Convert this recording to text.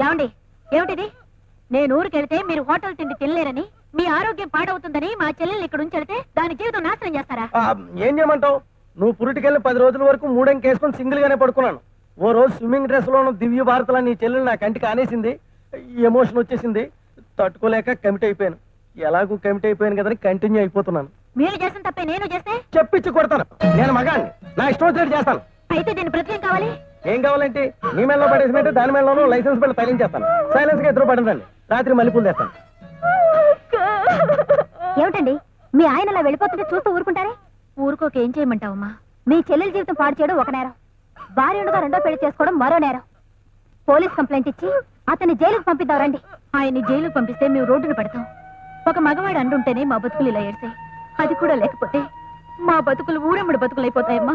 ఏమండి, ఏమిటిది? నేను ఊరికెళ్తే మీరు హోటల్ తిండి తినలేరని, మీ ఆరోగ్యం పాడవుతుందని మా చెల్లెల్ని ఇక్కడ ఉంచెడితే దాని జీవితం నాశనం చేస్తారా? ఏం చేయమంటావు? నువ్వు పురిటికెళ్ళి 10 రోజుల వరకు మూడెంకేసుకొని సింగిల్ గానే పడుకున్నాను. ఓ రోజు స్విమ్మింగ్ డ్రెస్ లోను దివ్య భారతలా నీ చెల్లెలు నా కంటికి ఆనేసింది. ఎమోషన్ వచ్చేసింది, తట్టుకోలేక కమిట్ అయిపోయాను. ఎలాగూ కమిట్ అయిపోయాను కదని కంటిన్యూ అయిపోతున్నాను. మీరు చేసిన తప్పే నేను చేస్తే చెప్పించి కొడతాను. నేను మగాన్ని, నా ఇష్టం వచ్చినట్టు చేస్తాను. అయితే దీని ప్రతికేం కావాలి? ఏం కావాలంటే నీ మెడలో పడేసినట్టు దాని మెడలోనూ లైసెన్స్ బిల్లు తగిలించేస్తాను. సైలెన్స్ గా ఎదురు పడండి. రాత్రి మల్లెపూలు తెస్తాను. ఏమిటండి, మీ ఆయన అలా వెళ్ళిపోతుంటే చూస్తూ ఊరుకుంటారే? ఊరుకోక ఏం చేయమంటావమ్మా? మీ చెల్లెల జీవితం పాడు చేయడం ఒక నేరం, భార్య ఉండగా రెండో పెళ్లి చేసుకోవడం మరో నేరం. పోలీస్ కంప్లైంట్ ఇచ్చి అతన్ని జైలుకు పంపిద్దాం రండి. ఆయన్ని జైలుకు పంపిస్తే మేము రోడ్డును పెడతాం. ఒక మగవాడు అంటుంటేనే మా బతుకులు ఇలా ఏడ్చాయి. అది కూడా లేకపోతే మా బతుకులు ఊరమ్మడి బతుకులు అయిపోతాయమ్మా.